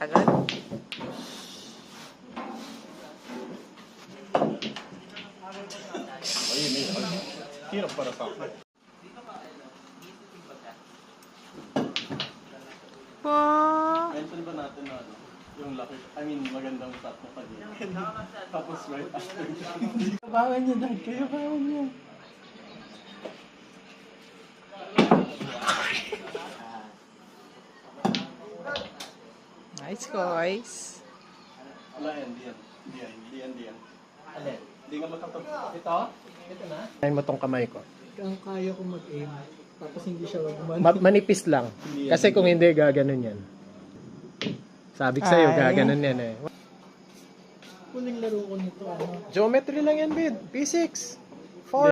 Agad? Ayun, hirap para sa akin. Po! Mention ba natin na ano? Yung laki, magandang shot mo kanina. Tapos right after. Kabangan niya, Dad. Kayo kabangan niya. Nice, guys. Wala yan, di yan. Alin? Hindi nga makatapos. Ito? Ito na? Kain mo tong kamay ko. Ang kaya ko mag-aim. Tapos hindi siya Manipis lang. Kasi kung hindi, gaganon yan. Sabi ko sa'yo, Ay. gaganon yan eh. Huling laro ko nito, ano? Geometry lang yan, bid. Physics.